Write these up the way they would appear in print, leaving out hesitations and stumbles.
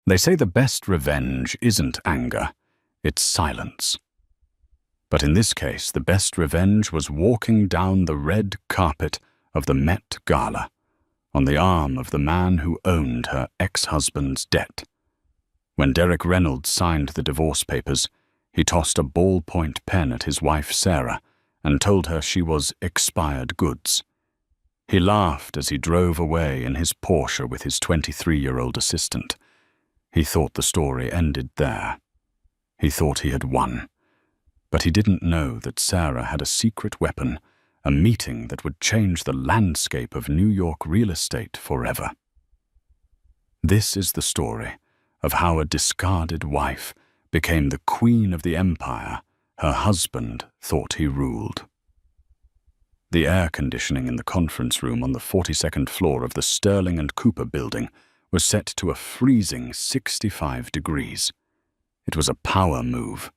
They say the best revenge isn't anger, it's silence. But in this case, the best revenge was walking down the red carpet of the Met Gala, on the arm of the man who owned her ex-husband's debt. When Derek Reynolds signed the divorce papers, he tossed a ballpoint pen at his wife Sarah and told her she was expired goods. He laughed as he drove away in his Porsche with his 23-year-old assistant. He thought the story ended there. He thought he had won. But he didn't know that Sarah had a secret weapon, a meeting that would change the landscape of New York real estate forever. This is the story of how a discarded wife became the queen of the empire her husband thought he ruled. The air conditioning in the conference room on the 42nd floor of the Sterling and Cooper building was set to a freezing 65 degrees. It was a power move.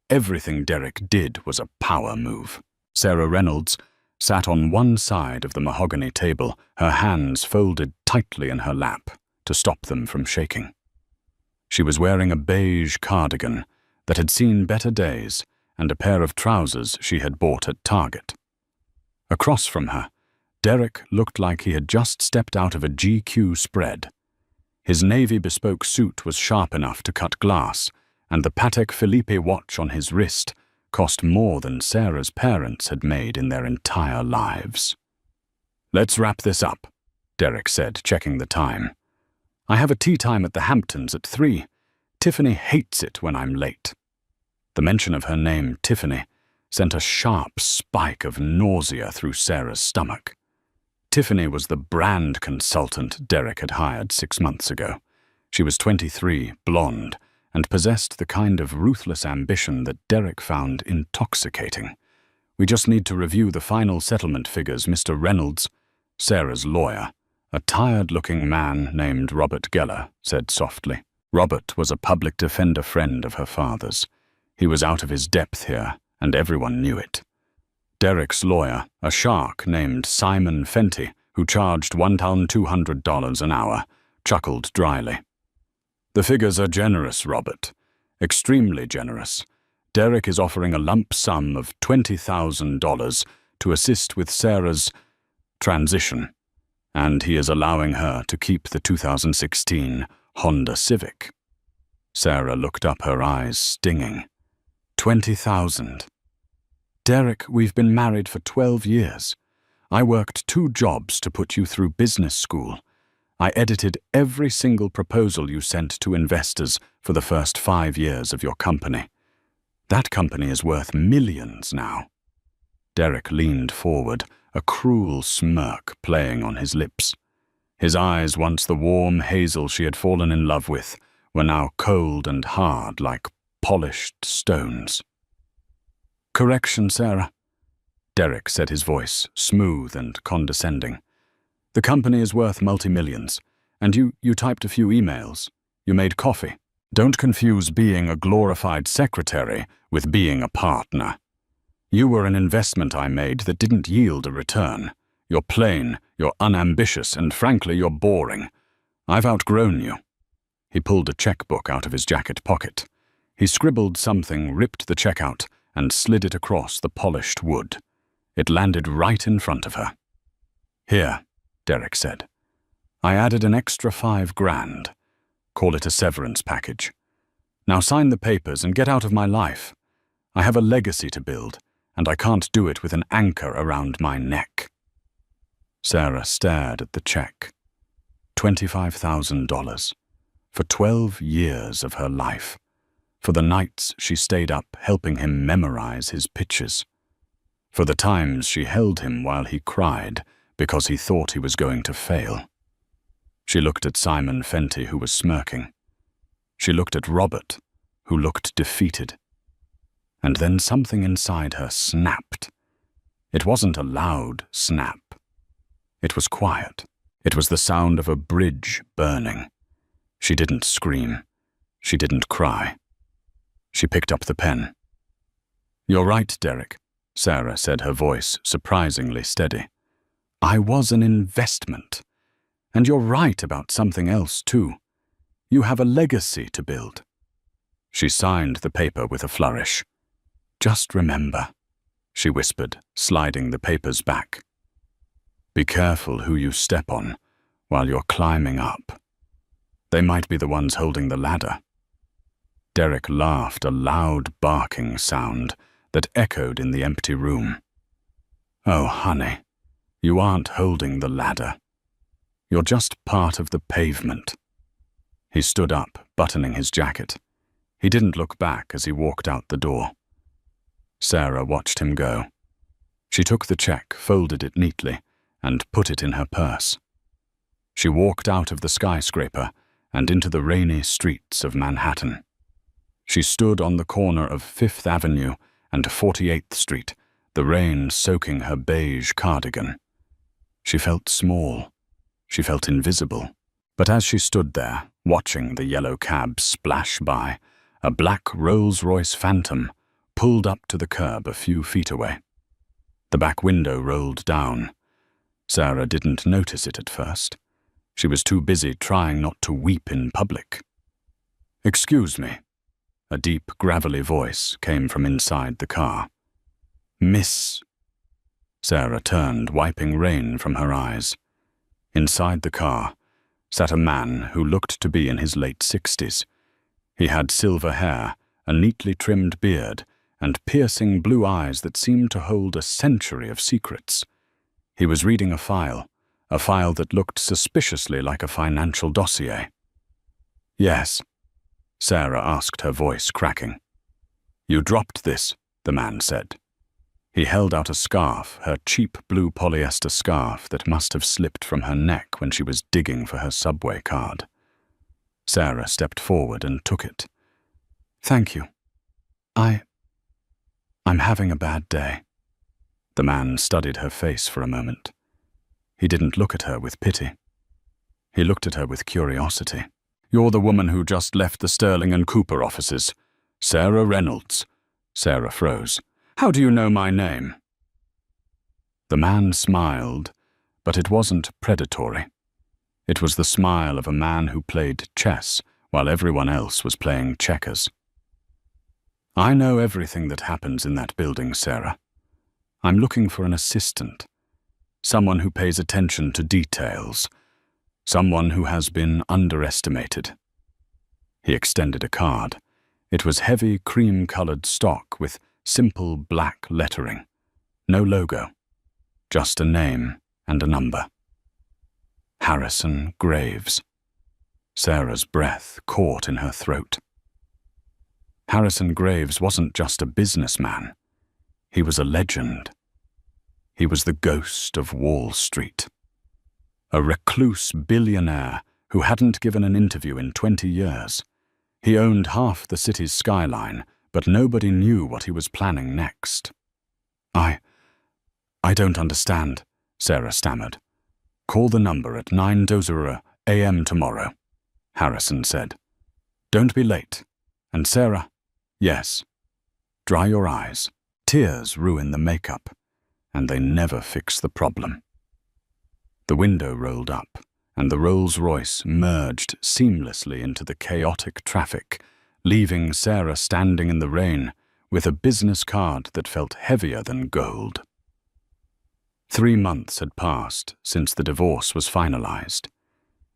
Everything Derek did was a power move. Sarah Reynolds sat on one side of the mahogany table, her hands folded tightly in her lap to stop them from shaking. She was wearing a beige cardigan that had seen better days and a pair of trousers she had bought at Target. Across from her, Derek looked like he had just stepped out of a GQ spread. His navy bespoke suit was sharp enough to cut glass, and the Patek Philippe watch on his wrist cost more than Sarah's parents had made in their entire lives. "Let's wrap this up," Derek said, checking the time. "I have a tea time at the Hamptons at 3. Tiffany hates it when I'm late." The mention of her name, Tiffany, sent a sharp spike of nausea through Sarah's stomach. Tiffany was the brand consultant Derek had hired 6 months ago. She was 23, blonde, and possessed the kind of ruthless ambition that Derek found intoxicating. "We just need to review the final settlement figures, Mr. Reynolds," Sarah's lawyer, a tired-looking man named Robert Geller, said softly. Robert was a public defender friend of her father's. He was out of his depth here, and everyone knew it. Derek's lawyer, a shark named Simon Fenty, who charged $1,200 an hour, chuckled dryly. "The figures are generous, Robert. Extremely generous. Derek is offering a lump sum of $20,000 to assist with Sarah's transition, and he is allowing her to keep the 2016 Honda Civic." Sarah looked up, her eyes stinging. 20,000. "Derek, we've been married for 12 years. I worked 2 jobs to put you through business school. I edited every single proposal you sent to investors for the first 5 years of your company. That company is worth millions now." Derek leaned forward, a cruel smirk playing on his lips. His eyes, once the warm hazel she had fallen in love with, were now cold and hard like polished stones. "Correction, Sarah," Derek said, his voice smooth and condescending. "The company is worth multi-millions, and you typed a few emails. You made coffee. Don't confuse being a glorified secretary with being a partner. You were an investment I made that didn't yield a return. You're plain, you're unambitious, and frankly, you're boring. I've outgrown you." He pulled a checkbook out of his jacket pocket. He scribbled something, ripped the check out, and slid it across the polished wood. It landed right in front of her. "Here," Derek said. "I added an extra $5,000. Call it a severance package. Now sign the papers and get out of my life. I have a legacy to build, and I can't do it with an anchor around my neck." Sarah stared at the check. $25,000. For 12 years of her life. For the nights she stayed up helping him memorize his pitches. For the times she held him while he cried because he thought he was going to fail. She looked at Simon Fenty, who was smirking. She looked at Robert, who looked defeated. And then something inside her snapped. It wasn't a loud snap. It was quiet. It was the sound of a bridge burning. She didn't scream. She didn't cry. She picked up the pen. "You're right, Derek," Sarah said, her voice surprisingly steady. "I was an investment. And you're right about something else, too. You have a legacy to build." She signed the paper with a flourish. "Just remember," she whispered, sliding the papers back. "Be careful who you step on while you're climbing up. They might be the ones holding the ladder." Derek laughed, a loud barking sound that echoed in the empty room. "Oh, honey, you aren't holding the ladder. You're just part of the pavement." He stood up, buttoning his jacket. He didn't look back as he walked out the door. Sarah watched him go. She took the check, folded it neatly, and put it in her purse. She walked out of the skyscraper and into the rainy streets of Manhattan. She stood on the corner of 5th Avenue and 48th Street, the rain soaking her beige cardigan. She felt small. She felt invisible. But as she stood there, watching the yellow cab splash by, a black Rolls-Royce Phantom pulled up to the curb a few feet away. The back window rolled down. Sarah didn't notice it at first. She was too busy trying not to weep in public. "Excuse me." A deep, gravelly voice came from inside the car. "Miss—" Sarah turned, wiping rain from her eyes. Inside the car sat a man who looked to be in his late 60s. He had silver hair, a neatly trimmed beard, and piercing blue eyes that seemed to hold a century of secrets. He was reading a file that looked suspiciously like a financial dossier. "Yes," Sarah asked, her voice cracking. "You dropped this," the man said. He held out a scarf, her cheap blue polyester scarf that must have slipped from her neck when she was digging for her subway card. Sarah stepped forward and took it. "Thank you. I'm having a bad day." The man studied her face for a moment. He didn't look at her with pity. He looked at her with curiosity. "You're the woman who just left the Sterling and Cooper offices. Sarah Reynolds." Sarah froze. "How do you know my name?" The man smiled, but it wasn't predatory. It was the smile of a man who played chess while everyone else was playing checkers. "I know everything that happens in that building, Sarah. I'm looking for an assistant, someone who pays attention to details, someone who has been underestimated." He extended a card. It was heavy cream-colored stock with simple black lettering. No logo, just a name and a number. Harrison Graves. Sarah's breath caught in her throat. Harrison Graves wasn't just a businessman. He was a legend. He was the ghost of Wall Street. A recluse billionaire who hadn't given an interview in 20 years. He owned half the city's skyline, but nobody knew what he was planning next. I don't understand," Sarah stammered. "Call the number at 9:00 a.m. tomorrow," Harrison said. "Don't be late. And Sarah, yes, dry your eyes. Tears ruin the makeup, and they never fix the problem." The window rolled up, and the Rolls-Royce merged seamlessly into the chaotic traffic, leaving Sarah standing in the rain with a business card that felt heavier than gold. 3 months had passed since the divorce was finalized.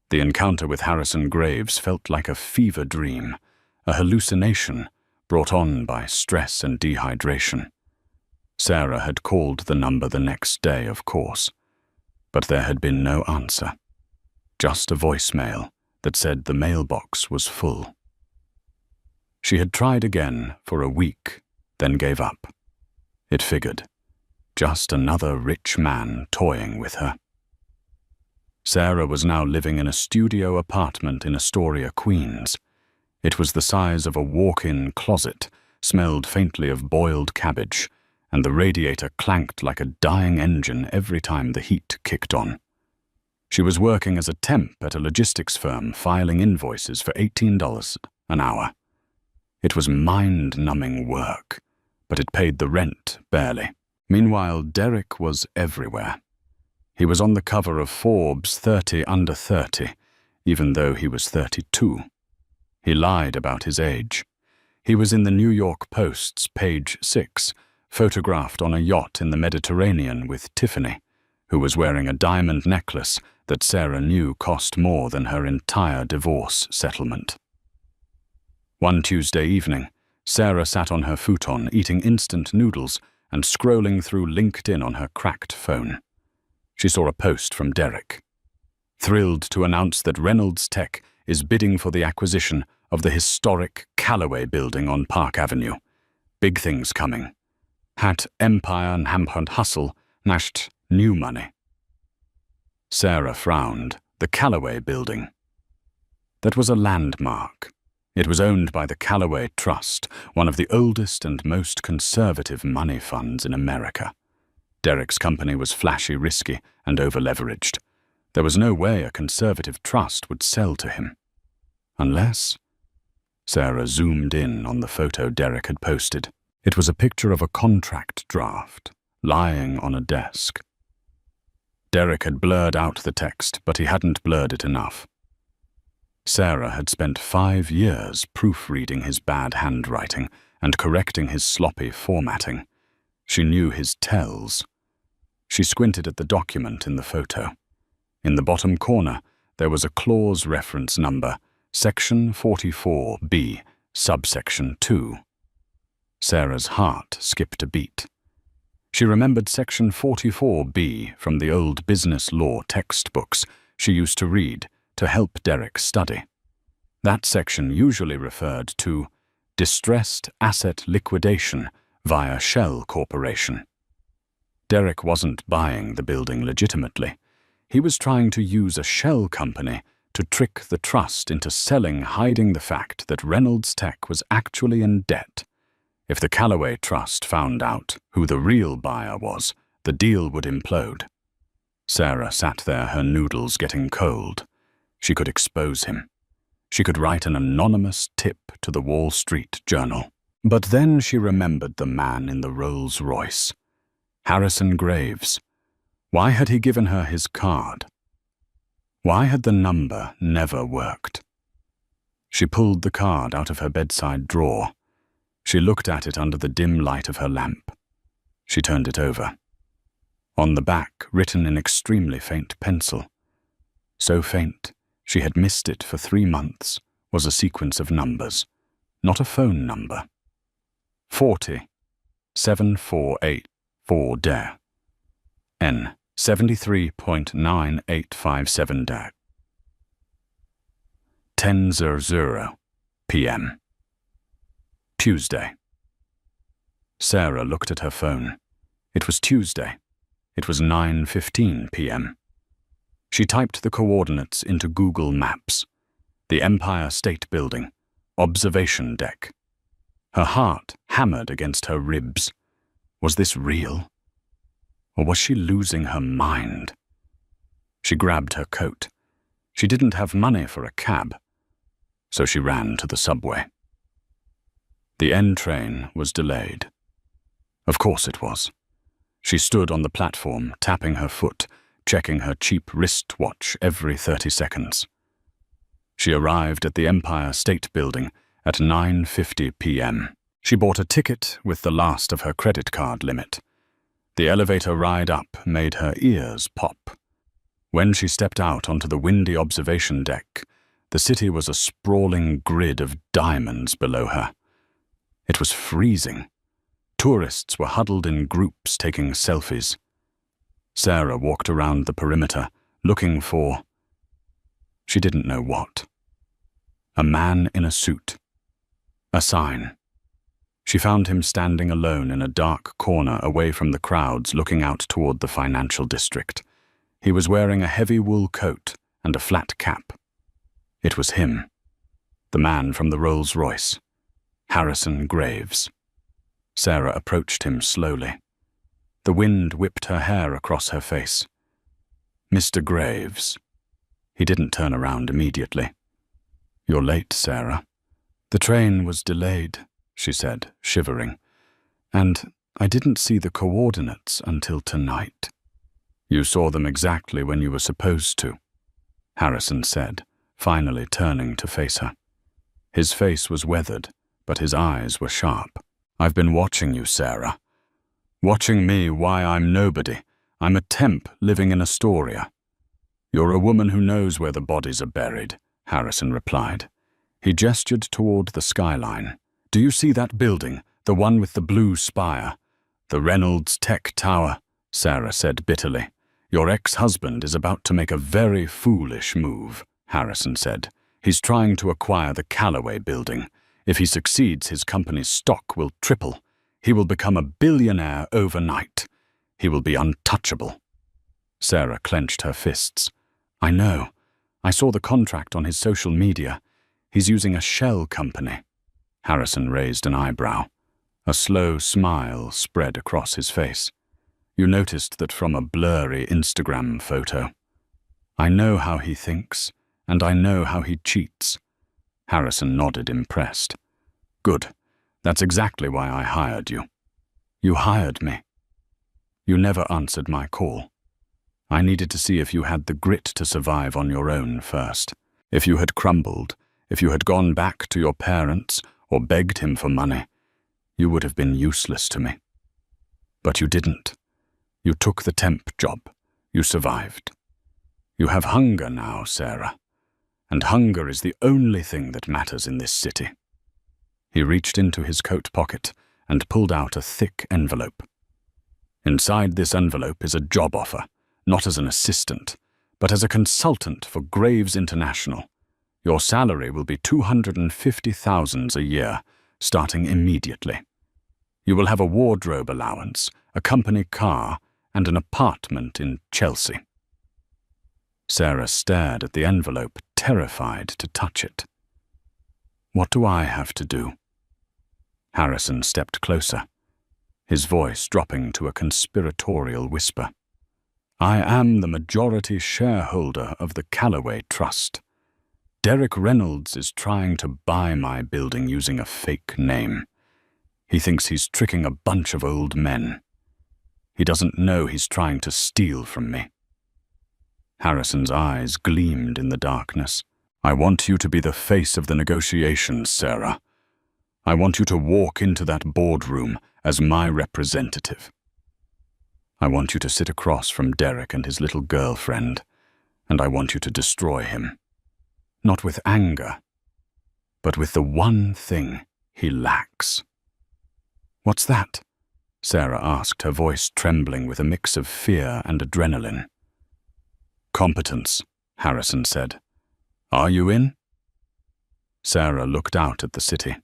The encounter with Harrison Graves felt like a fever dream, a hallucination brought on by stress and dehydration. Sarah had called the number the next day, of course, but there had been no answer. Just a voicemail that said the mailbox was full. She had tried again for a week, then gave up. It figured. Just another rich man toying with her. Sarah was now living in a studio apartment in Astoria, Queens. It was the size of a walk-in closet, smelled faintly of boiled cabbage, and the radiator clanked like a dying engine every time the heat kicked on. She was working as a temp at a logistics firm, filing invoices for $18 an hour. It was mind-numbing work, but it paid the rent barely. Meanwhile, Derek was everywhere. He was on the cover of Forbes 30 Under 30, even though he was 32. He lied about his age. He was in the New York Post's page 6, photographed on a yacht in the Mediterranean with Tiffany, who was wearing a diamond necklace that Sarah knew cost more than her entire divorce settlement. One Tuesday evening, Sarah sat on her futon eating instant noodles and scrolling through LinkedIn on her cracked phone. She saw a post from Derek. Thrilled to announce that Reynolds Tech is bidding for the acquisition of the historic Callaway building on Park Avenue. Big things coming. Hat Empire and Hamphunt Hustle nashed new money. Sarah frowned. The Callaway building. That was a landmark. It was owned by the Callaway Trust, one of the oldest and most conservative money funds in America. Derek's company was flashy, risky, and over-leveraged. There was no way a conservative trust would sell to him. Unless... Sarah zoomed in on the photo Derek had posted. It was a picture of a contract draft, lying on a desk. Derek had blurred out the text, but he hadn't blurred it enough. Sarah had spent 5 years proofreading his bad handwriting and correcting his sloppy formatting. She knew his tells. She squinted at the document in the photo. In the bottom corner, there was a clause reference number, Section 44B, subsection 2. Sarah's heart skipped a beat. She remembered Section 44B from the old business law textbooks she used to read to help Derek study. That section usually referred to distressed asset liquidation via shell corporation. Derek wasn't buying the building legitimately. He was trying to use a shell company to trick the trust into selling, hiding the fact that Reynolds Tech was actually in debt. If the Callaway Trust found out who the real buyer was, the deal would implode. Sarah sat there, her noodles getting cold. She could expose him. She could write an anonymous tip to the Wall Street Journal. But then she remembered the man in the Rolls-Royce. Harrison Graves. Why had he given her his card? Why had the number never worked? She pulled the card out of her bedside drawer. She looked at it under the dim light of her lamp. She turned it over. On the back, written in extremely faint pencil, so faint she had missed it for 3 months, was a sequence of numbers, not a phone number. 40 7484 DARE. N 73.9857 DARE. 10:00 p.m. Tuesday. Sarah looked at her phone. It was Tuesday. It was 9:15 p.m. She typed the coordinates into Google Maps. The Empire State Building. Observation deck. Her heart hammered against her ribs. Was this real? Or was she losing her mind? She grabbed her coat. She didn't have money for a cab, so she ran to the subway. The N train was delayed. Of course it was. She stood on the platform, tapping her foot, checking her cheap wristwatch every 30 seconds. She arrived at the Empire State Building at 9:50 p.m. She bought a ticket with the last of her credit card limit. The elevator ride up made her ears pop. When she stepped out onto the windy observation deck, the city was a sprawling grid of diamonds below her. It was freezing. Tourists were huddled in groups taking selfies. Sarah walked around the perimeter, looking for... she didn't know what. A man in a suit. A sign. She found him standing alone in a dark corner away from the crowds looking out toward the financial district. He was wearing a heavy wool coat and a flat cap. It was him. The man from the Rolls-Royce. Harrison Graves. Sarah approached him slowly. The wind whipped her hair across her face. Mr. Graves. He didn't turn around immediately. You're late, Sarah. The train was delayed, she said, shivering. And I didn't see the coordinates until tonight. You saw them exactly when you were supposed to, Harrison said, finally turning to face her. His face was weathered, but his eyes were sharp. "I've been watching you, Sarah. Watching me why I'm nobody. I'm a temp living in Astoria." "You're a woman who knows where the bodies are buried," Harrison replied. He gestured toward the skyline. "Do you see that building, the one with the blue spire?" "The Reynolds Tech Tower," Sarah said bitterly. "Your ex-husband is about to make a very foolish move," Harrison said. "He's trying to acquire the Callaway building. If he succeeds, his company's stock will triple. He will become a billionaire overnight. He will be untouchable." Sarah clenched her fists. "I know. I saw the contract on his social media. He's using a shell company." Harrison raised an eyebrow. A slow smile spread across his face. "You noticed that from a blurry Instagram photo. I know how he thinks, and I know how he cheats." Harrison nodded, impressed. "Good. That's exactly why I hired you." "You hired me?" "You never answered my call. I needed to see if you had the grit to survive on your own first. If you had crumbled, if you had gone back to your parents or begged him for money, you would have been useless to me. But you didn't. You took the temp job. You survived. You have hunger now, Sarah. And hunger is the only thing that matters in this city." He reached into his coat pocket and pulled out a thick envelope. "Inside this envelope is a job offer, not as an assistant, but as a consultant for Graves International. Your salary will be $250,000 a year, starting immediately. You will have a wardrobe allowance, a company car, and an apartment in Chelsea." Sarah stared at the envelope, terrified to touch it. "What do I have to do?" Harrison stepped closer, his voice dropping to a conspiratorial whisper. "I am the majority shareholder of the Callaway Trust. Derek Reynolds is trying to buy my building using a fake name. He thinks he's tricking a bunch of old men. He doesn't know he's trying to steal from me." Harrison's eyes gleamed in the darkness. "I want you to be the face of the negotiations, Sarah. I want you to walk into that boardroom as my representative. I want you to sit across from Derek and his little girlfriend, and I want you to destroy him. Not with anger, but with the one thing he lacks." "What's that?" Sarah asked, her voice trembling with a mix of fear and adrenaline. "Competence," Harrison said. "Are you in?" Sarah looked out at the city.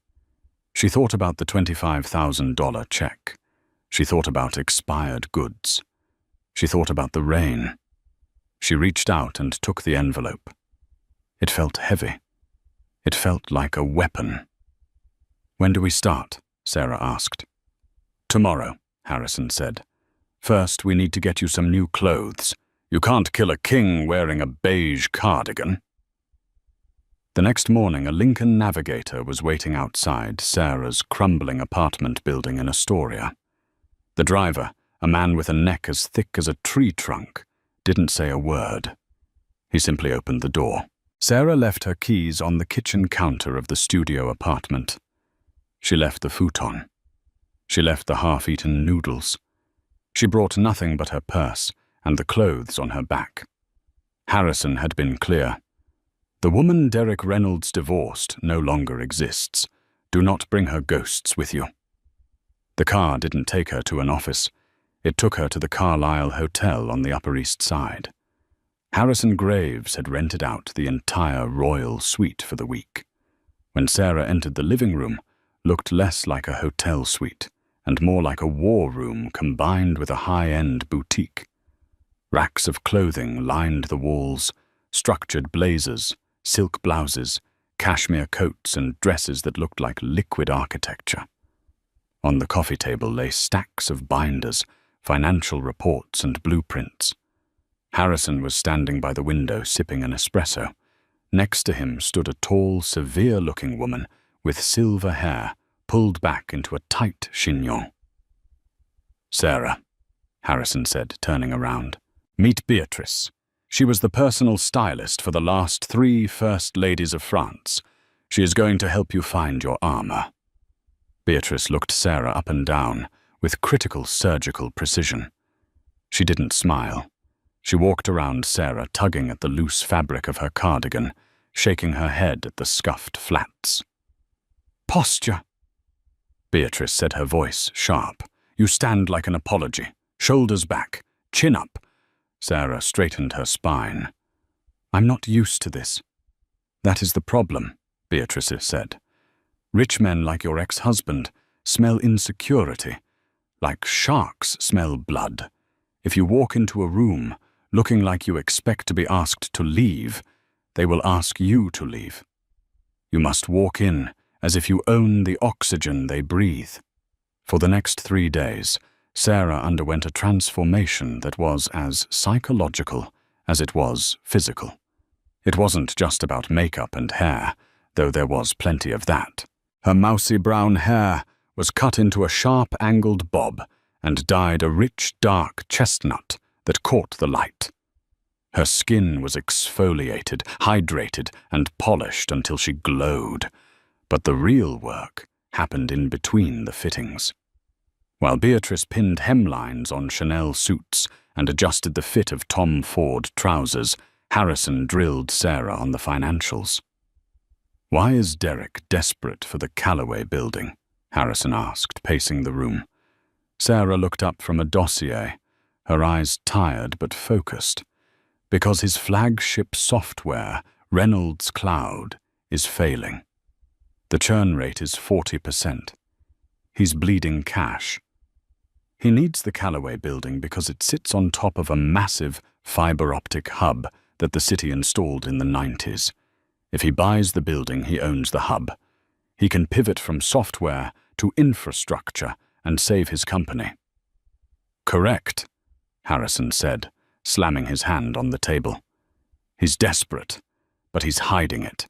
She thought about the $25,000 check. She thought about expired goods. She thought about the rain. She reached out and took the envelope. It felt heavy. It felt like a weapon. "When do we start?" Sarah asked. "Tomorrow," Harrison said. "First, we need to get you some new clothes. You can't kill a king wearing a beige cardigan." The next morning, a Lincoln Navigator was waiting outside Sarah's crumbling apartment building in Astoria. The driver, a man with a neck as thick as a tree trunk, didn't say a word. He simply opened the door. Sarah left her keys on the kitchen counter of the studio apartment. She left the futon. She left the half-eaten noodles. She brought nothing but her purse and the clothes on her back. Harrison had been clear. "The woman Derek Reynolds divorced no longer exists. Do not bring her ghosts with you." The car didn't take her to an office. It took her to the Carlisle Hotel on the Upper East Side. Harrison Graves had rented out the entire royal suite for the week. When Sarah entered the living room, looked less like a hotel suite and more like a war room combined with a high-end boutique. Racks of clothing lined the walls, structured blazers, silk blouses, cashmere coats, and dresses that looked like liquid architecture. On the coffee table lay stacks of binders, financial reports, and blueprints. Harrison was standing by the window sipping an espresso. Next to him stood a tall, severe-looking woman with silver hair pulled back into a tight chignon. "Sarah," Harrison said, turning around. "Meet Beatrice. She was the personal stylist for the last 3 First Ladies of France. She is going to help you find your armor. Beatrice looked Sarah up and down with critical surgical precision. She didn't smile. She walked around Sarah, tugging at the loose fabric of her cardigan, shaking her head at the scuffed flats. Posture, Beatrice said, her voice sharp. You stand like an apology. Shoulders back, chin up. Sarah straightened her spine. I'm not used to this. That is the problem, Beatrice said. Rich men like your ex-husband smell insecurity, like sharks smell blood. If you walk into a room looking like you expect to be asked to leave, they will ask you to leave. You must walk in as if you own the oxygen they breathe. For the next 3 days, Sarah underwent a transformation that was as psychological as it was physical. It wasn't just about makeup and hair, though there was plenty of that. Her mousy brown hair was cut into a sharp-angled bob and dyed a rich, dark chestnut that caught the light. Her skin was exfoliated, hydrated, and polished until she glowed. But the real work happened in between the fittings. While Beatrice pinned hemlines on Chanel suits and adjusted the fit of Tom Ford trousers, Harrison drilled Sarah on the financials. Why is Derek desperate for the Callaway building? Harrison asked, pacing the room. Sarah looked up from a dossier, her eyes tired but focused. Because his flagship software, Reynolds Cloud, is failing. The churn rate is 40%. He's bleeding cash. He needs the Callaway building because it sits on top of a massive fiber-optic hub that the city installed in the 90s. If he buys the building, he owns the hub. He can pivot from software to infrastructure and save his company. Correct, Harrison said, slamming his hand on the table. He's desperate, but he's hiding it.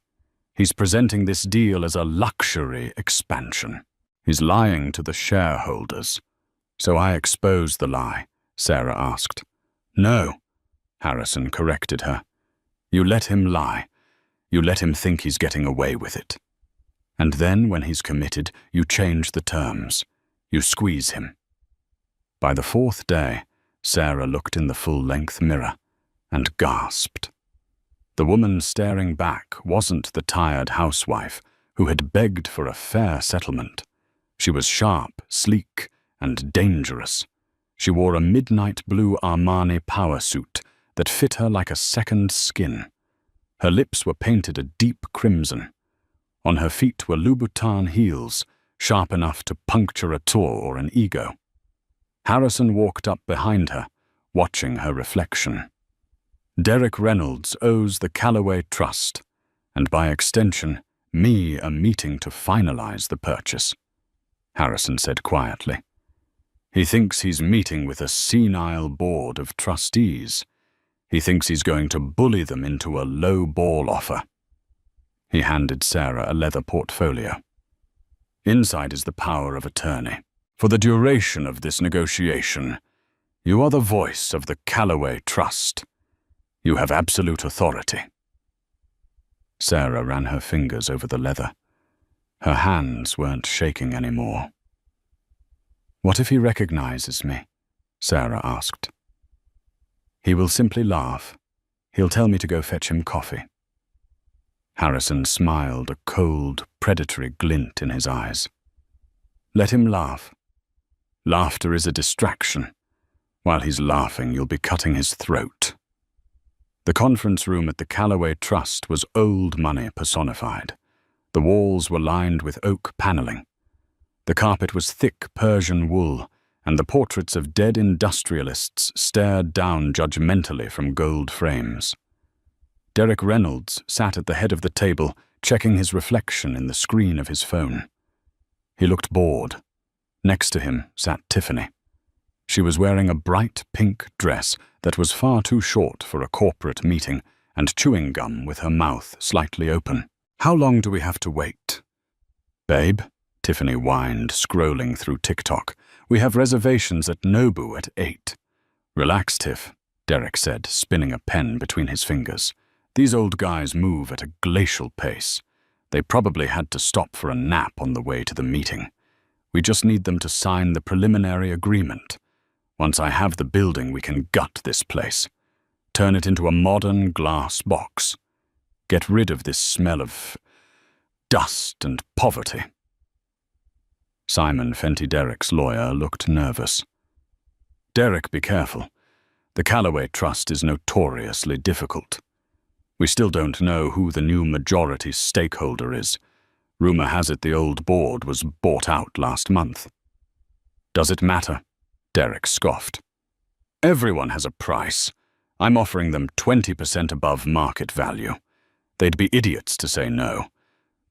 He's presenting this deal as a luxury expansion. He's lying to the shareholders. So I exposed the lie, Sarah asked. No, Harrison corrected her. You let him lie. You let him think he's getting away with it. And then, when he's committed, you change the terms. You squeeze him. By the 4th day, Sarah looked in the full-length mirror and gasped. The woman staring back wasn't the tired housewife who had begged for a fair settlement. She was sharp, sleek, and dangerous. She wore a midnight blue Armani power suit that fit her like a second skin. Her lips were painted a deep crimson. On her feet were Louboutin heels, sharp enough to puncture a tour or an ego. Harrison walked up behind her, watching her reflection. Derek Reynolds owes the Callaway Trust, and by extension, me a meeting to finalize the purchase, Harrison said quietly. He thinks he's meeting with a senile board of trustees. He thinks he's going to bully them into a low-ball offer. He handed Sarah a leather portfolio. Inside is the power of attorney. For the duration of this negotiation, you are the voice of the Callaway Trust. You have absolute authority. Sarah ran her fingers over the leather. Her hands weren't shaking anymore. What if he recognizes me? Sarah asked. He will simply laugh. He'll tell me to go fetch him coffee. Harrison smiled, a cold, predatory glint in his eyes. Let him laugh. Laughter is a distraction. While he's laughing, you'll be cutting his throat. The conference room at the Callaway Trust was old money personified. The walls were lined with oak paneling. The carpet was thick Persian wool, and the portraits of dead industrialists stared down judgmentally from gold frames. Derek Reynolds sat at the head of the table, checking his reflection in the screen of his phone. He looked bored. Next to him sat Tiffany. She was wearing a bright pink dress that was far too short for a corporate meeting and chewing gum with her mouth slightly open. How long do we have to wait? Babe, Tiffany whined, scrolling through TikTok. We have reservations at Nobu at 8. Relax, Tiff, Derek said, spinning a pen between his fingers. These old guys move at a glacial pace. They probably had to stop for a nap on the way to the meeting. We just need them to sign the preliminary agreement. Once I have the building, we can gut this place. Turn it into a modern glass box. Get rid of this smell of dust and poverty. Simon Fenty Derrick's lawyer looked nervous. Derrick, be careful. The Callaway Trust is notoriously difficult. We still don't know who the new majority stakeholder is. Rumor has it the old board was bought out last month. Does it matter? Derrick scoffed. Everyone has a price. I'm offering them 20% above market value. They'd be idiots to say no.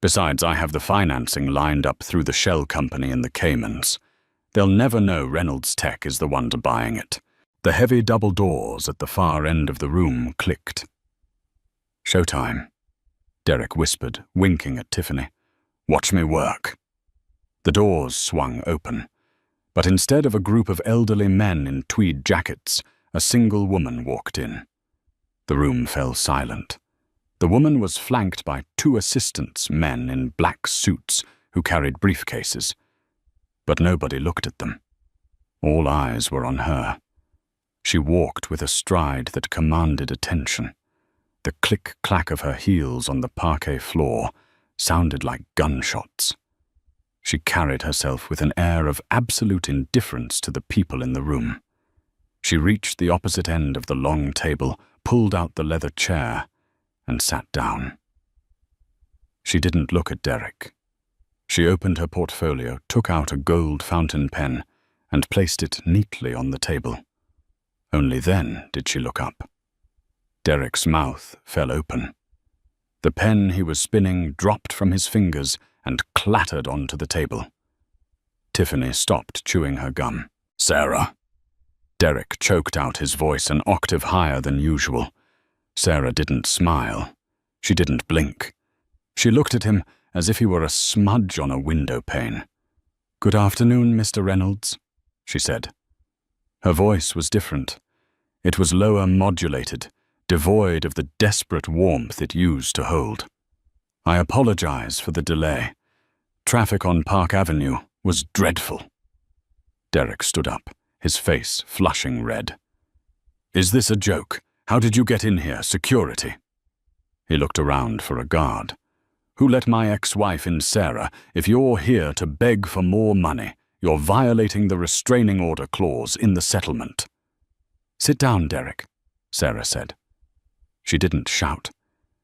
Besides, I have the financing lined up through the shell company in the Caymans. They'll never know Reynolds Tech is the one buying it. The heavy double doors at the far end of the room clicked. Showtime, Derrick whispered, winking at Tiffany. Watch me work. The doors swung open, but instead of a group of elderly men in tweed jackets, a single woman walked in. The room fell silent. The woman was flanked by two assistants, men in black suits who carried briefcases. But nobody looked at them. All eyes were on her. She walked with a stride that commanded attention. The click-clack of her heels on the parquet floor sounded like gunshots. She carried herself with an air of absolute indifference to the people in the room. She reached the opposite end of the long table, pulled out the leather chair, and sat down. She didn't look at Derrick. She opened her portfolio, took out a gold fountain pen, and placed it neatly on the table. Only then did she look up. Derrick's mouth fell open. The pen he was spinning dropped from his fingers and clattered onto the table. Tiffany stopped chewing her gum. Sarah. Derrick choked out his voice an octave higher than usual. Sarah didn't smile. She didn't blink. She looked at him as if he were a smudge on a window pane. Good afternoon, Mr. Reynolds, she said. Her voice was different. It was lower modulated, devoid of the desperate warmth it used to hold. I apologize for the delay. Traffic on Park Avenue was dreadful. Derrick stood up, his face flushing red. Is this a joke? How did you get in here? Security? He looked around for a guard. Who let my ex-wife in, Sarah? If you're here to beg for more money, you're violating the restraining order clause in the settlement. Sit down, Derrick, Sarah said. She didn't shout.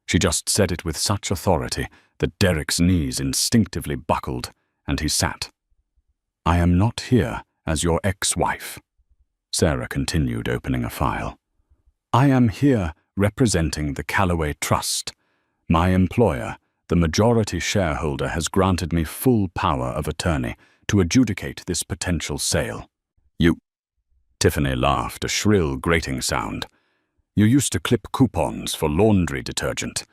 She just said it with such authority that Derrick's knees instinctively buckled, and he sat. I am not here as your ex-wife, Sarah continued, opening a file. I am here representing the Callaway Trust. My employer, the majority shareholder, has granted me full power of attorney to adjudicate this potential sale. You... Tiffany laughed, a shrill, grating sound. You used to clip coupons for laundry detergent.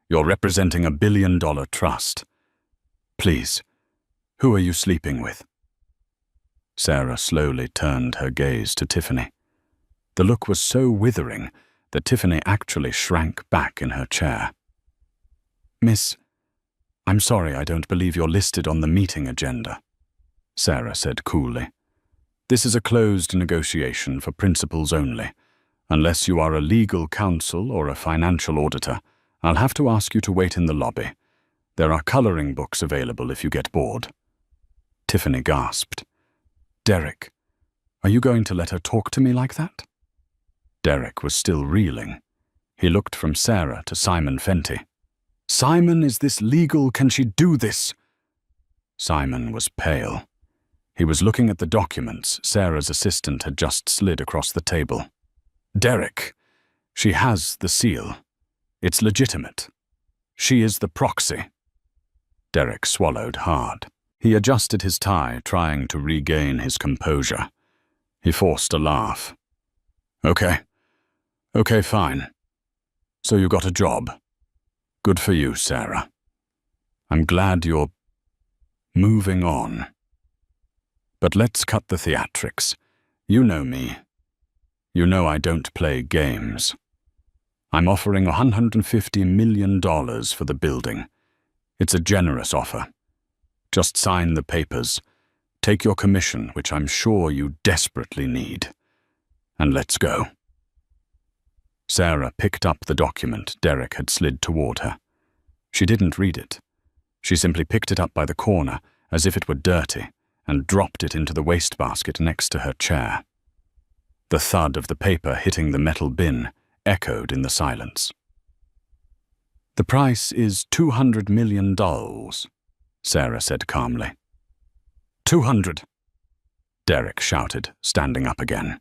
You're representing a billion-dollar trust. Please, who are you sleeping with? Sarah slowly turned her gaze to Tiffany. The look was so withering that Tiffany actually shrank back in her chair. Miss, I'm sorry, I don't believe you're listed on the meeting agenda, Sarah said coolly. This is a closed negotiation for principals only. Unless you are a legal counsel or a financial auditor, I'll have to ask you to wait in the lobby. There are coloring books available if you get bored. Tiffany gasped. Derrick, are you going to let her talk to me like that? Derrick was still reeling. He looked from Sarah to Simon Fenty. Simon, is this legal? Can she do this? Simon was pale. He was looking at the documents Sarah's assistant had just slid across the table. Derrick, she has the seal. It's legitimate. She is the proxy. Derrick swallowed hard. He adjusted his tie, trying to regain his composure. He forced a laugh. Okay, fine. So you got a job. Good for you, Sarah. I'm glad you're moving on. But let's cut the theatrics. You know me. You know I don't play games. I'm offering $150 million for the building. It's a generous offer. Just sign the papers, take your commission, which I'm sure you desperately need, and let's go. Sarah picked up the document Derek had slid toward her. She didn't read it. She simply picked it up by the corner as if it were dirty and dropped it into the wastebasket next to her chair. The thud of the paper hitting the metal bin echoed in the silence. "The price is $200 million, Sarah said calmly. 200, Derek shouted, standing up again.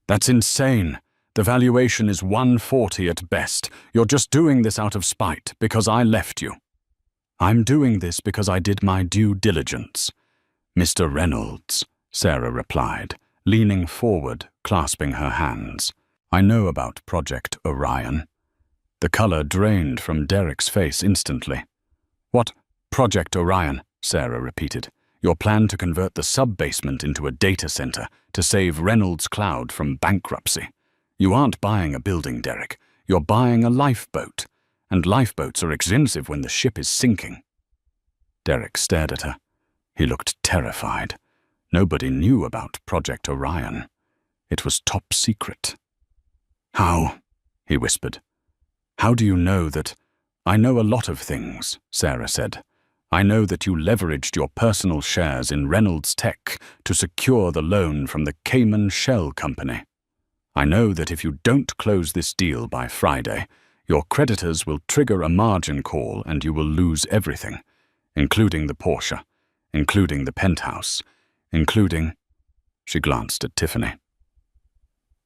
That's insane. The valuation is 140 at best. You're just doing this out of spite because I left you. I'm doing this because I did my due diligence. Mr. Reynolds, Sarah replied, leaning forward, clasping her hands. I know about Project Orion. The color drained from Derek's face instantly. What? Project Orion, Sarah repeated. Your plan to convert the sub-basement into a data center to save Reynolds Cloud from bankruptcy. You aren't buying a building, Derek. You're buying a lifeboat. And lifeboats are expensive when the ship is sinking. Derek stared at her. He looked terrified. Nobody knew about Project Orion. It was top secret. How? He whispered. How do you know that? I know a lot of things, Sarah said. I know that you leveraged your personal shares in Reynolds Tech to secure the loan from the Cayman Shell Company. I know that if you don't close this deal by Friday, your creditors will trigger a margin call and you will lose everything, including the Porsche, including the penthouse, including... She glanced at Tiffany.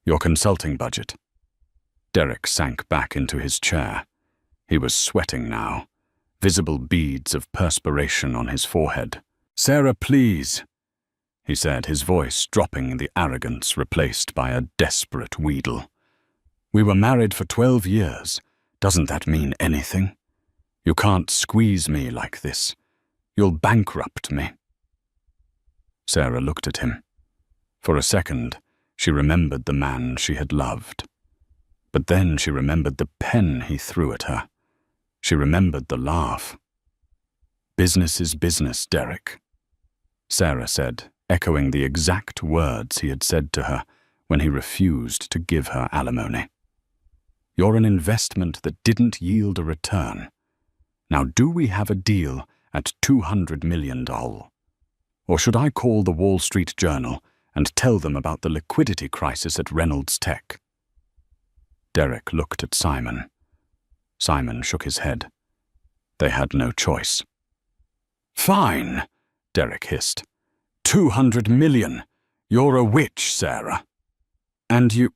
Your consulting budget. Derek sank back into his chair. He was sweating now, visible beads of perspiration on his forehead. Sarah, please, he said, his voice dropping, the arrogance replaced by a desperate wheedle. We were married for 12 years. Doesn't that mean anything? You can't squeeze me like this. You'll bankrupt me. Sarah looked at him. For a second, she remembered the man she had loved. But then she remembered the pen he threw at her. She remembered the laugh. Business is business, Derek, Sarah said, echoing the exact words he had said to her when he refused to give her alimony. You're an investment that didn't yield a return. Now, do we have a deal at $200 million? Or should I call the Wall Street Journal and tell them about the liquidity crisis at Reynolds Tech? Derek looked at Simon. Simon shook his head. They had no choice. Fine, Derek hissed. 200 million. You're a witch, Sarah. And you...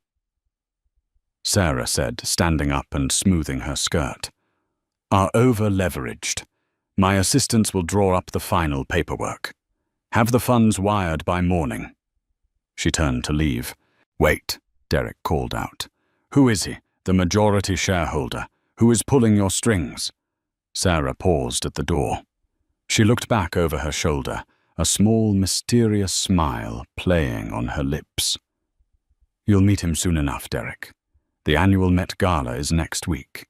Sarah said, standing up and smoothing her skirt. Are over-leveraged. My assistants will draw up the final paperwork. Have the funds wired by morning. She turned to leave. Wait, Derek called out. Who is he, the majority shareholder? Who is pulling your strings? Sarah paused at the door. She looked back over her shoulder, a small, mysterious smile playing on her lips. You'll meet him soon enough, Derek. The annual Met Gala is next week.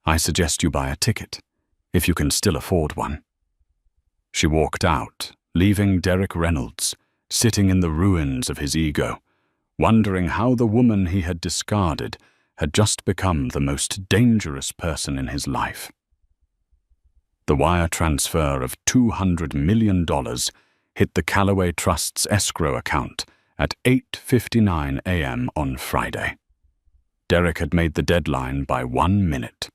I suggest you buy a ticket, if you can still afford one. She walked out, leaving Derek Reynolds, sitting in the ruins of his ego, wondering how the woman he had discarded had just become the most dangerous person in his life. The wire transfer of $200 million hit the Callaway Trust's escrow account at 8:59 a.m. on Friday. Derek had made the deadline by 1 minute.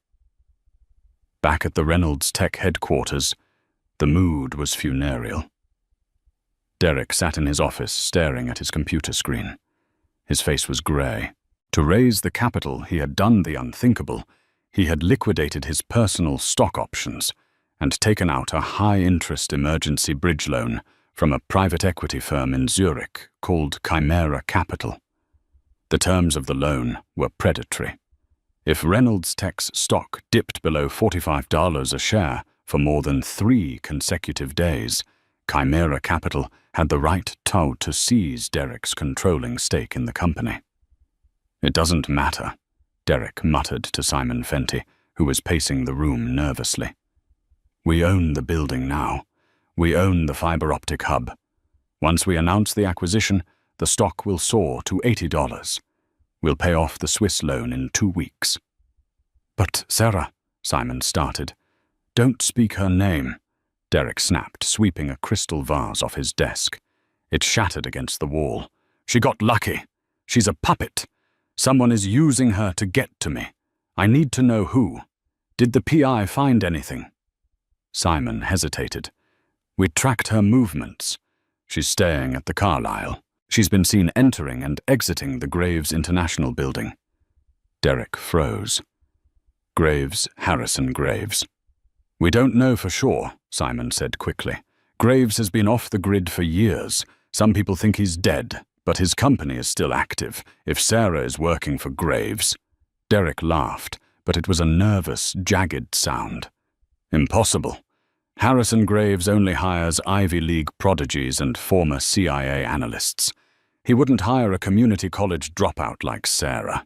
Back at the Reynolds Tech headquarters, the mood was funereal. Derek sat in his office staring at his computer screen. His face was grey. To raise the capital, he had done the unthinkable. He had liquidated his personal stock options and taken out a high-interest emergency bridge loan from a private equity firm in Zurich called Chimera Capital. The terms of the loan were predatory. If Reynolds Tech's stock dipped below $45 a share for more than 3 consecutive days, Chimera Capital had the right to seize Derek's controlling stake in the company. It doesn't matter, Derek muttered to Simon Fenty, who was pacing the room nervously. We own the building now. We own the fiber optic hub. Once we announce the acquisition, the stock will soar to $80. We'll pay off the Swiss loan in 2 weeks. But, Sarah, Simon started. Don't speak her name, Derek snapped, sweeping a crystal vase off his desk. It shattered against the wall. She got lucky. She's a puppet. Someone is using her to get to me. I need to know who. Did the PI find anything? Simon hesitated. We tracked her movements. She's staying at the Carlyle. She's been seen entering and exiting the Graves International building. Derek froze. Graves, Harrison Graves. We don't know for sure, Simon said quickly. Graves has been off the grid for years. Some people think he's dead, but his company is still active. If Sarah is working for Graves... Derek laughed, but it was a nervous, jagged sound. Impossible. Harrison Graves only hires Ivy League prodigies and former CIA analysts. He wouldn't hire a community college dropout like Sarah.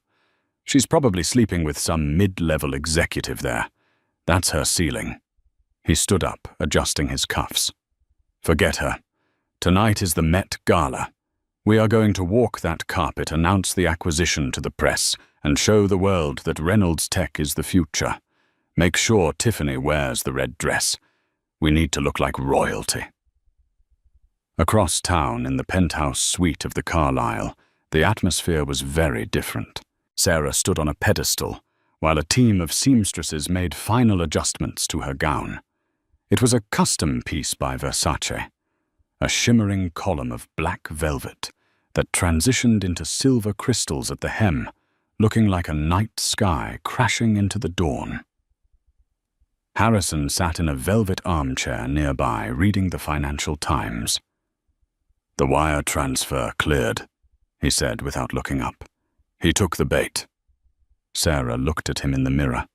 She's probably sleeping with some mid-level executive there. That's her ceiling. He stood up, adjusting his cuffs. Forget her. Tonight is the Met Gala. We are going to walk that carpet, announce the acquisition to the press, and show the world that Reynolds Tech is the future. Make sure Tiffany wears the red dress. We need to look like royalty. Across town, in the penthouse suite of the Carlyle, the atmosphere was very different. Sarah stood on a pedestal, while a team of seamstresses made final adjustments to her gown. It was a custom piece by Versace, a shimmering column of black velvet that transitioned into silver crystals at the hem, looking like a night sky crashing into the dawn. Harrison sat in a velvet armchair nearby, reading the Financial Times. The wire transfer cleared, he said without looking up. He took the bait. Sarah looked at him in the mirror.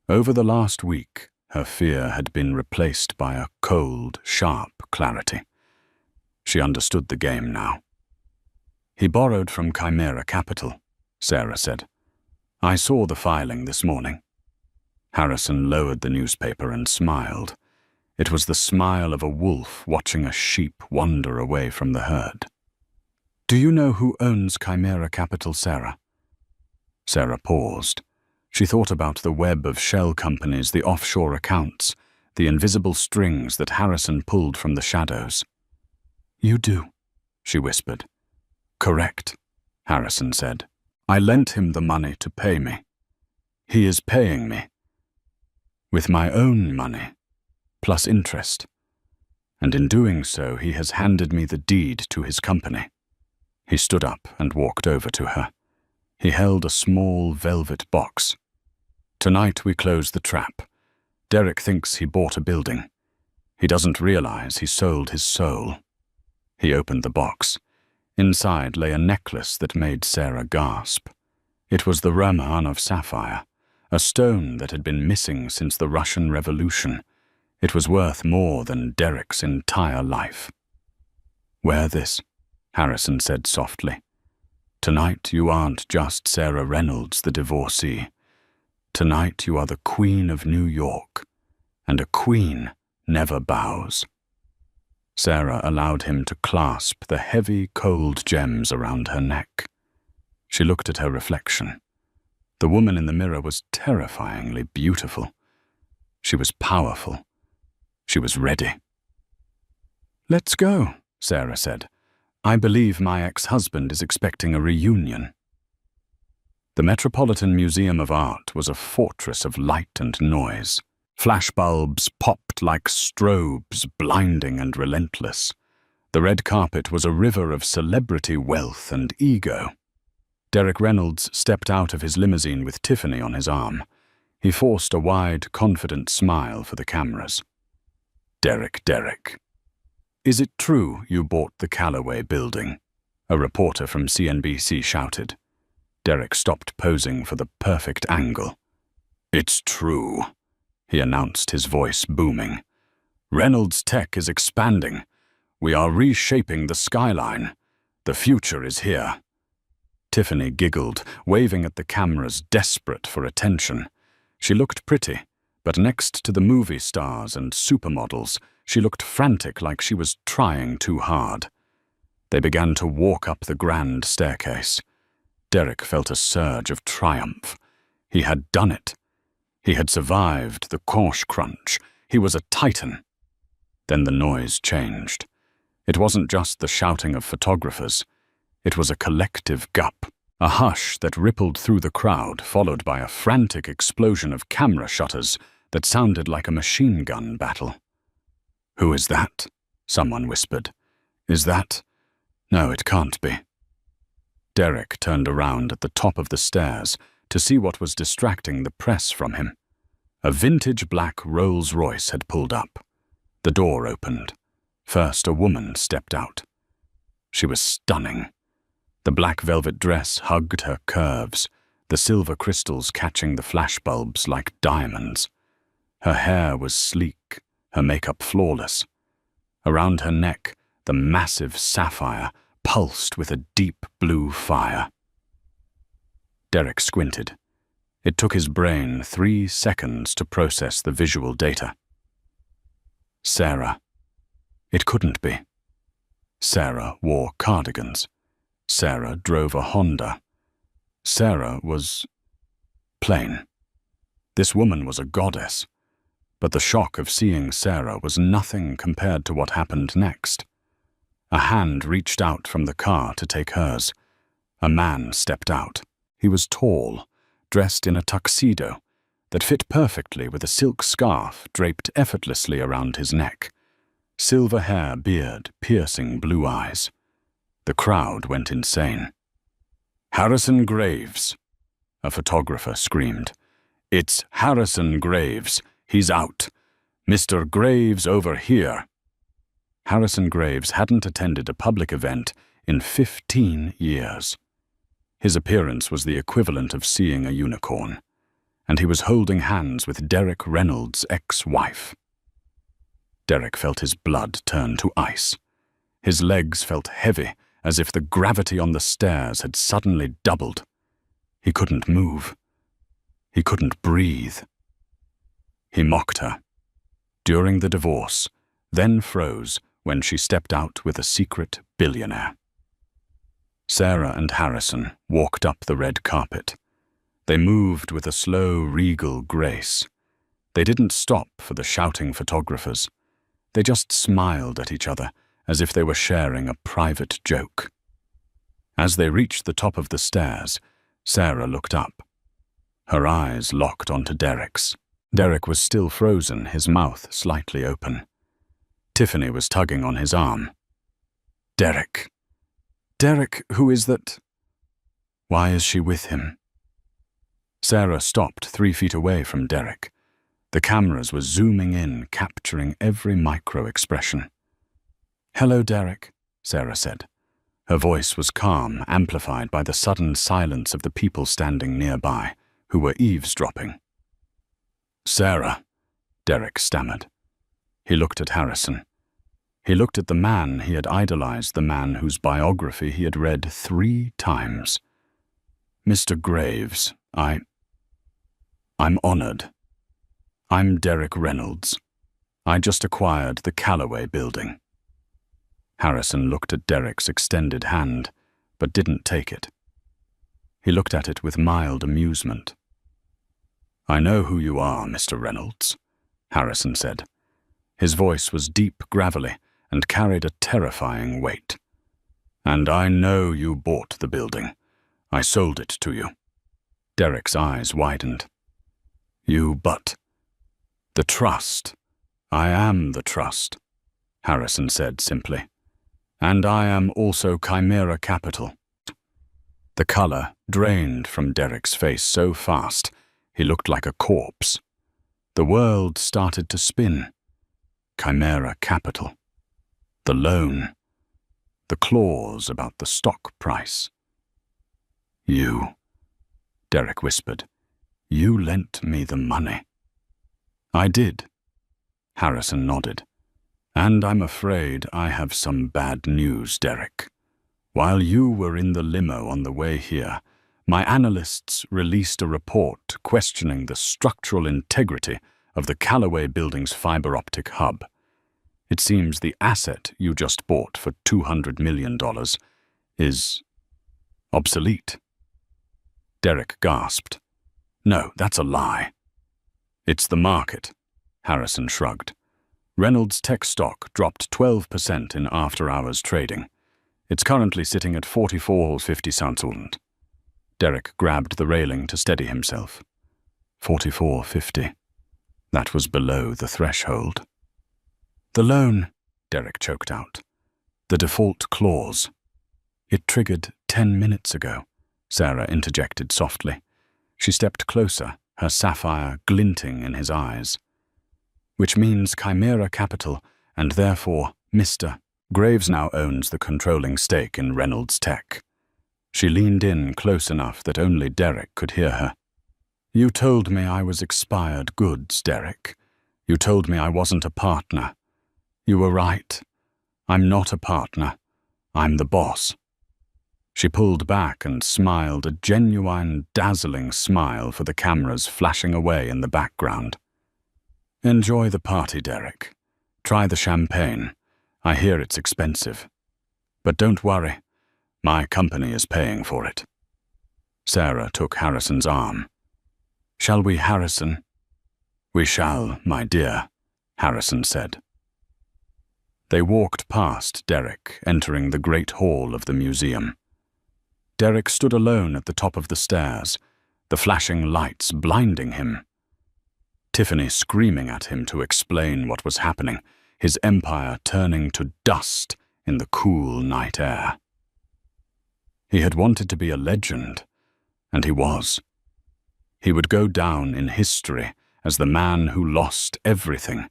Over the last week, her fear had been replaced by a cold, sharp clarity. She understood the game now. He borrowed from Chimera Capital, Sarah said. I saw the filing this morning. Harrison lowered the newspaper and smiled. It was the smile of a wolf watching a sheep wander away from the herd. Do you know who owns Chimera Capital, Sarah? Sarah paused. She thought about the web of shell companies, the offshore accounts, the invisible strings that Harrison pulled from the shadows. You do, she whispered. Correct, Harrison said. I lent him the money to pay me. He is paying me. With my own money, plus interest. And in doing so, he has handed me the deed to his company. He stood up and walked over to her. He held a small velvet box. Tonight we close the trap. Derek thinks he bought a building. He doesn't realize he sold his soul. He opened the box. Inside lay a necklace that made Sarah gasp. It was the Raman sapphire, a stone that had been missing since the Russian Revolution. It was worth more than Derek's entire life. Wear this, Harrison said softly. Tonight you aren't just Sarah Reynolds, the divorcee. Tonight you are the Queen of New York, and a queen never bows. Sarah allowed him to clasp the heavy, cold gems around her neck. She looked at her reflection. The woman in the mirror was terrifyingly beautiful. She was powerful. She was ready. Let's go, Sarah said. I believe my ex-husband is expecting a reunion. The Metropolitan Museum of Art was a fortress of light and noise. Flashbulbs popped like strobes, blinding and relentless. The red carpet was a river of celebrity wealth and ego. Derek Reynolds stepped out of his limousine with Tiffany on his arm. He forced a wide, confident smile for the cameras. Derek. Is it true you bought the Callaway building? A reporter from CNBC shouted. Derek stopped posing for the perfect angle. It's true, he announced, his voice booming. Reynolds Tech is expanding. We are reshaping the skyline. The future is here. Tiffany giggled, waving at the cameras, desperate for attention. She looked pretty, but next to the movie stars and supermodels, she looked frantic, like she was trying too hard. They began to walk up the grand staircase. Derek felt a surge of triumph. He had done it. He had survived the Corsh crunch. He was a titan. Then the noise changed. It wasn't just the shouting of photographers. It was a collective gup, a hush that rippled through the crowd, followed by a frantic explosion of camera shutters that sounded like a machine gun battle. "Who is that?" someone whispered. "Is that? No, it can't be." Derek turned around at the top of the stairs to see what was distracting the press from him. A vintage black Rolls-Royce had pulled up. The door opened. First, a woman stepped out. She was stunning. The black velvet dress hugged her curves, the silver crystals catching the flashbulbs like diamonds. Her hair was sleek, her makeup flawless. Around her neck, the massive sapphire pulsed with a deep blue fire. Derek squinted. It took his brain 3 seconds to process the visual data. Sarah. It couldn't be. Sarah wore cardigans. Sarah drove a Honda. Sarah was plain. This woman was a goddess, but the shock of seeing Sarah was nothing compared to what happened next. A hand reached out from the car to take hers. A man stepped out. He was tall, dressed in a tuxedo that fit perfectly with a silk scarf draped effortlessly around his neck. Silver hair, beard, piercing blue eyes. The crowd went insane. "Harrison Graves!" a photographer screamed. "It's Harrison Graves. He's out. Mr. Graves over here." Harrison Graves hadn't attended a public event in 15 years. His appearance was the equivalent of seeing a unicorn, and he was holding hands with Derek Reynolds' ex-wife. Derek felt his blood turn to ice. His legs felt heavy, as if the gravity on the stairs had suddenly doubled. He couldn't move. He couldn't breathe. He mocked her. During the divorce, then froze when she stepped out with a secret billionaire. Sarah and Harrison walked up the red carpet. They moved with a slow, regal grace. They didn't stop for the shouting photographers. They just smiled at each other as if they were sharing a private joke. As they reached the top of the stairs, Sarah looked up. Her eyes locked onto Derek's. Derek was still frozen, his mouth slightly open. Tiffany was tugging on his arm. "Derek. Derek, who is that? Why is she with him?" Sarah stopped 3 feet away from Derek. The cameras were zooming in, capturing every micro-expression. "Hello, Derek," Sarah said. Her voice was calm, amplified by the sudden silence of the people standing nearby, who were eavesdropping. "Sarah," Derek stammered. He looked at Harrison. He looked at the man he had idolized, the man whose biography he had read 3 times. "Mr. Graves, I'm honored. I'm Derek Reynolds. I just acquired the Callaway building." Harrison looked at Derek's extended hand, but didn't take it. He looked at it with mild amusement. "I know who you are, Mr. Reynolds," Harrison said. His voice was deep, gravelly, and carried a terrifying weight. "And I know you bought the building. I sold it to you." Derek's eyes widened. But the trust. I am the trust," Harrison said simply. "And I am also Chimera Capital." The color drained from Derek's face so fast, he looked like a corpse. The world started to spin. Chimera Capital. The loan. The clause about the stock price. "You," Derek whispered. "You lent me the money." "I did," Harrison nodded. "And I'm afraid I have some bad news, Derek. While you were in the limo on the way here, my analysts released a report questioning the structural integrity of the Callaway Building's fiber optic hub. It seems the asset you just bought for $200 million is obsolete. Derek gasped. No, that's a lie. It's the market, Harrison shrugged. Reynolds' tech stock dropped 12% in after-hours trading. It's currently sitting at 44.50 cents. Derek grabbed the railing to steady himself. 44.50. That was below the threshold. The loan, Derek choked out. The default clause. It triggered 10 minutes ago, Sarah interjected softly. She stepped closer, her sapphire glinting in his eyes. Which means Chimera Capital, and therefore Mr. Graves now owns the controlling stake in Reynolds Tech. She leaned in close enough that only Derek could hear her. You told me I was expired goods, Derek. You told me I wasn't a partner. You were right. I'm not a partner. I'm the boss. She pulled back and smiled a genuine, dazzling smile for the cameras flashing away in the background. Enjoy the party, Derek. Try the champagne. I hear it's expensive. But don't worry. My company is paying for it. Sarah took Harrison's arm. Shall we, Harrison? We shall, my dear, Harrison said. They walked past Derek, entering the great hall of the museum. Derek stood alone at the top of the stairs, the flashing lights blinding him. Tiffany screaming at him to explain what was happening, his empire turning to dust in the cool night air. He had wanted to be a legend, and he was. He would go down in history as the man who lost everything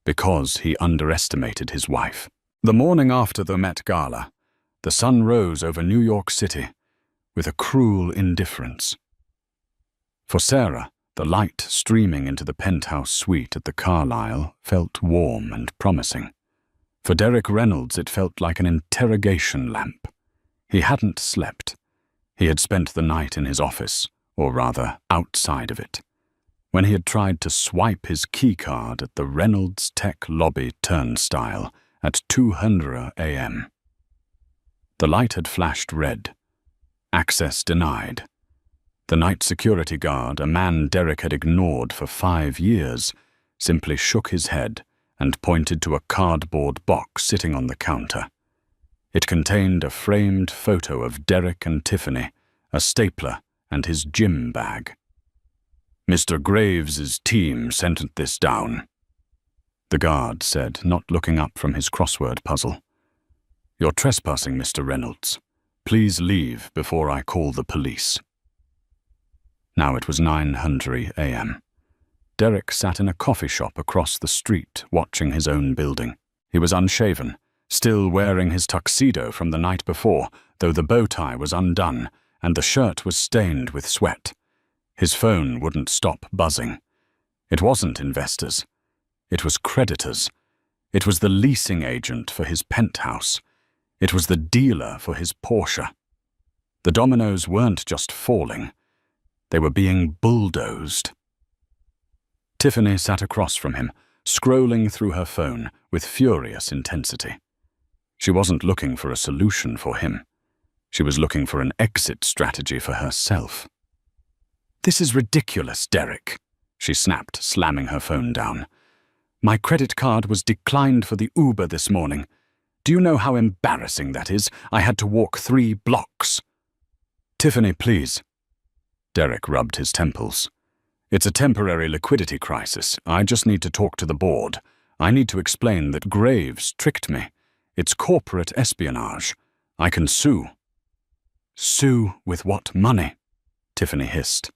because he underestimated his wife. The morning after the Met Gala, the sun rose over New York City with a cruel indifference. For Sarah, the light streaming into the penthouse suite at the Carlyle felt warm and promising. For Derek Reynolds, it felt like an interrogation lamp. He hadn't slept. He had spent the night in his office, or rather outside of it, when he had tried to swipe his keycard at the Reynolds Tech lobby turnstile at 2:00 a.m. The light had flashed red. Access denied. The night security guard, a man Derek had ignored for 5 years, simply shook his head and pointed to a cardboard box sitting on the counter. It contained a framed photo of Derek and Tiffany, a stapler, and his gym bag. Mr. Graves's team sent this down, the guard said, not looking up from his crossword puzzle. You're trespassing, Mr. Reynolds. Please leave before I call the police. Now it was 9:00 a.m. Derek sat in a coffee shop across the street, watching his own building. He was unshaven, still wearing his tuxedo from the night before, though the bow tie was undone and the shirt was stained with sweat. His phone wouldn't stop buzzing. It wasn't investors. It was creditors. It was the leasing agent for his penthouse. It was the dealer for his Porsche. The dominoes weren't just falling. They were being bulldozed. Tiffany sat across from him, scrolling through her phone with furious intensity. She wasn't looking for a solution for him. She was looking for an exit strategy for herself. This is ridiculous, Derek, she snapped, slamming her phone down. My credit card was declined for the Uber this morning. Do you know how embarrassing that is? I had to walk 3 blocks. Tiffany, please. Derek rubbed his temples. It's a temporary liquidity crisis. I just need to talk to the board. I need to explain that Graves tricked me. It's corporate espionage. I can sue. Sue with what money? Tiffany hissed.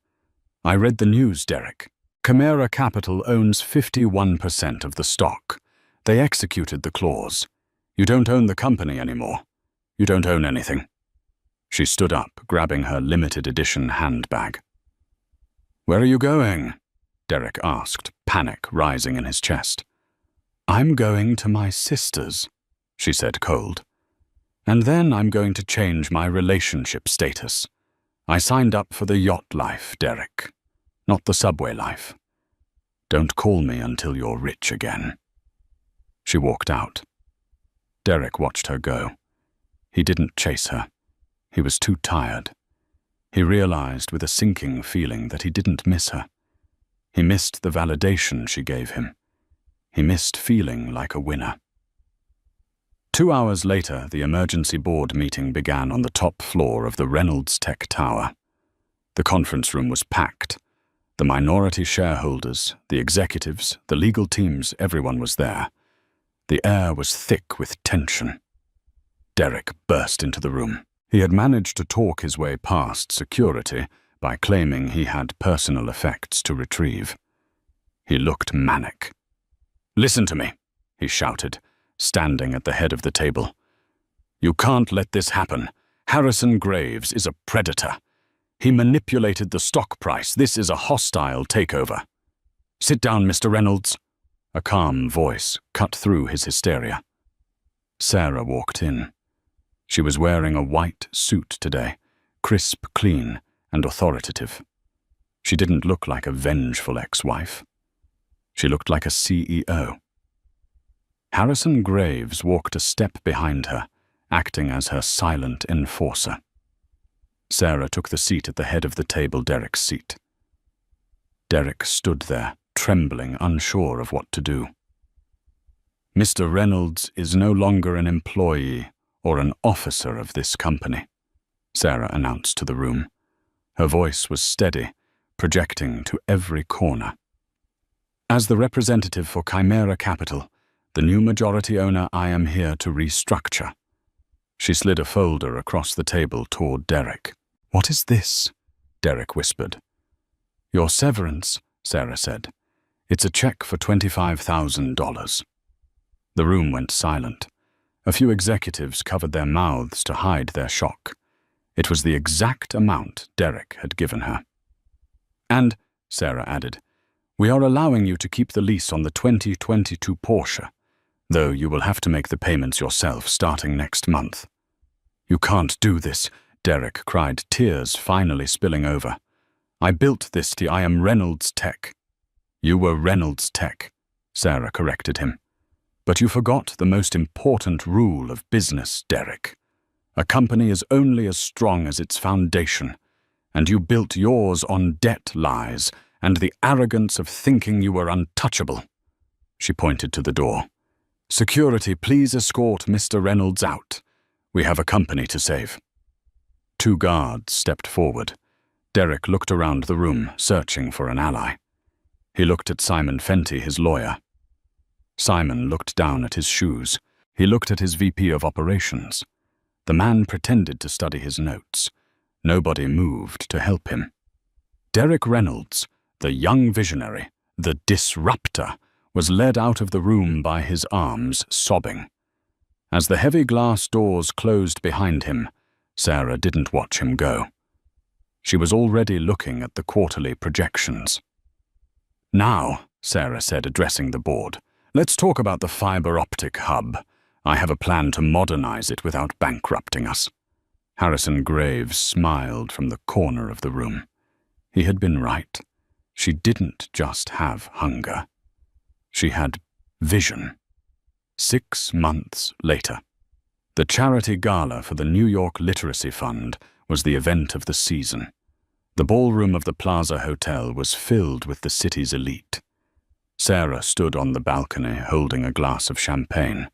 I read the news, Derek. Chimera Capital owns 51% of the stock. They executed the clause. You don't own the company anymore. You don't own anything. She stood up, grabbing her limited edition handbag. Where are you going? Derek asked, panic rising in his chest. I'm going to my sister's, she said cold. And then I'm going to change my relationship status. I signed up for the yacht life, Derek, not the subway life. Don't call me until you're rich again." She walked out. Derek watched her go. He didn't chase her. He was too tired. He realized with a sinking feeling that he didn't miss her. He missed the validation she gave him. He missed feeling like a winner. 2 hours later, the emergency board meeting began on the top floor of the Reynolds Tech Tower. The conference room was packed. The minority shareholders, the executives, the legal teams, everyone was there. The air was thick with tension. Derek burst into the room. He had managed to talk his way past security by claiming he had personal effects to retrieve. He looked manic. "Listen to me," he shouted, standing at the head of the table. "You can't let this happen. Harrison Graves is a predator. He manipulated the stock price. This is a hostile takeover." "Sit down, Mr. Reynolds." A calm voice cut through his hysteria. Sarah walked in. She was wearing a white suit today, crisp, clean, and authoritative. She didn't look like a vengeful ex-wife. She looked like a CEO. Harrison Graves walked a step behind her, acting as her silent enforcer. Sarah took the seat at the head of the table, Derek's seat. Derek stood there, trembling, unsure of what to do. "Mr. Reynolds is no longer an employee or an officer of this company," Sarah announced to the room. Her voice was steady, projecting to every corner. "As the representative for Chimera Capital, the new majority owner, I am here to restructure." She slid a folder across the table toward Derek. "What is this?" Derek whispered. "Your severance," Sarah said. "It's a check for $25,000. The room went silent. A few executives covered their mouths to hide their shock. It was the exact amount Derek had given her. "And," Sarah added, "we are allowing you to keep the lease on the 2022 Porsche, though you will have to make the payments yourself starting next month." "You can't do this," Derek cried, tears finally spilling over. "I built this I am Reynolds Tech." "You were Reynolds Tech," Sarah corrected him. "But you forgot the most important rule of business, Derek. A company is only as strong as its foundation, and you built yours on debt lies and the arrogance of thinking you were untouchable." She pointed to the door. "Security, please escort Mr. Reynolds out. We have a company to save." 2 guards stepped forward. Derek looked around the room, searching for an ally. He looked at Simon Fenty, his lawyer. Simon looked down at his shoes. He looked at his VP of operations. The man pretended to study his notes. Nobody moved to help him. Derek Reynolds, the young visionary, the disruptor, was led out of the room by his arms, sobbing. As the heavy glass doors closed behind him, Sarah didn't watch him go. She was already looking at the quarterly projections. "Now," Sarah said, addressing the board, "let's talk about the fiber optic hub. I have a plan to modernize it without bankrupting us." Harrison Graves smiled from the corner of the room. He had been right. She didn't just have hunger. She had vision. 6 months later. The charity gala for the New York Literacy Fund was the event of the season. The ballroom of the Plaza Hotel was filled with the city's elite. Sarah stood on the balcony holding a glass of champagne.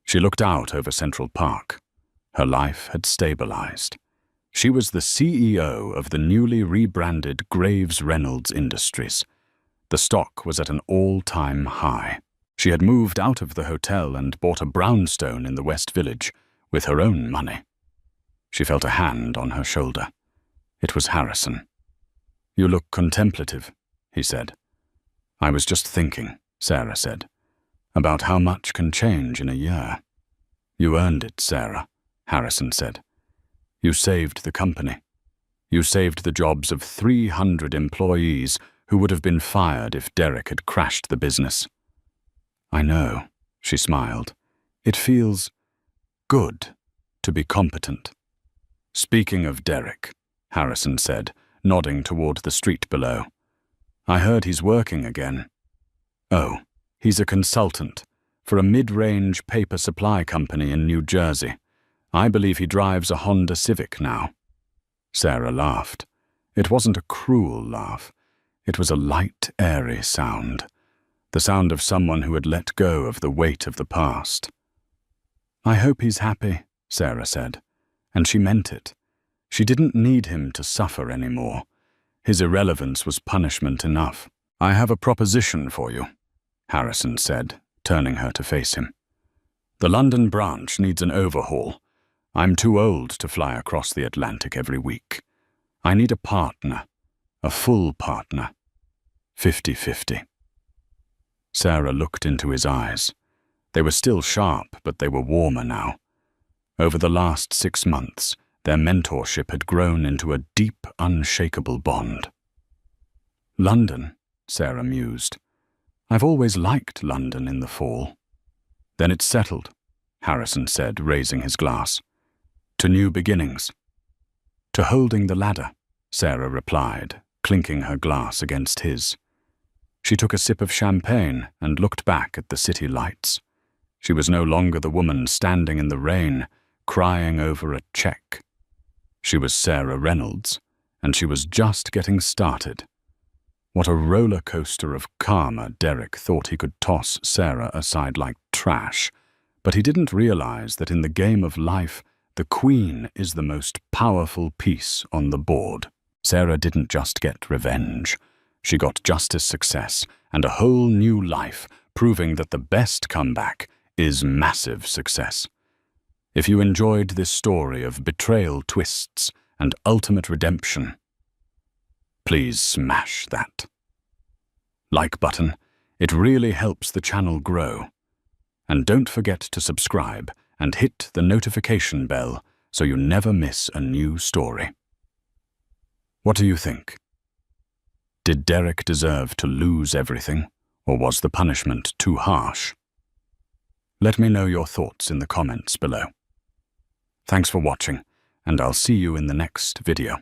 She looked out over Central Park. Her life had stabilized. She was the CEO of the newly rebranded Graves Reynolds Industries. The stock was at an all-time high. She had moved out of the hotel and bought a brownstone in the West Village with her own money. She felt a hand on her shoulder. It was Harrison. "You look contemplative," he said. "I was just thinking," Sarah said, "about how much can change in a year." "You earned it, Sarah," Harrison said. "You saved the company. You saved the jobs of 300 employees who would have been fired if Derek had crashed the business." "I know," she smiled. "It feels good to be competent." "Speaking of Derek," Harrison said, nodding toward the street below, "I heard he's working again. Oh, he's a consultant for a mid-range paper supply company in New Jersey. I believe he drives a Honda Civic now. Sarah laughed. It wasn't a cruel laugh. It was a light, airy sound. The sound of someone who had let go of the weight of the past. I hope he's happy, Sarah said, and she meant it. She didn't need him to suffer anymore. His irrelevance was punishment enough. I have a proposition for you, Harrison said, turning her to face him. The London branch needs an overhaul. I'm too old to fly across the Atlantic every week. I need a partner, a full partner, 50-50. Sarah looked into his eyes. They were still sharp, but they were warmer now. Over the last 6 months, their mentorship had grown into a deep, unshakable bond. London, Sarah mused. I've always liked London in the fall. Then it's settled, Harrison said, raising his glass. To new beginnings. To holding the ladder, Sarah replied, clinking her glass against his. She took a sip of champagne and looked back at the city lights. She was no longer the woman standing in the rain, crying over a check. She was Sarah Reynolds, and she was just getting started. What a roller coaster of karma. Derek thought he could toss Sarah aside like trash, but he didn't realize that in the game of life, the queen is the most powerful piece on the board. Sarah didn't just get revenge. She got justice, success, and a whole new life, proving that the best comeback is massive success. If you enjoyed this story of betrayal, twists, and ultimate redemption, please smash that like button. It really helps the channel grow. And don't forget to subscribe and hit the notification bell so you never miss a new story. What do you think? Did Derek deserve to lose everything, or was the punishment too harsh? Let me know your thoughts in the comments below. Thanks for watching, and I'll see you in the next video.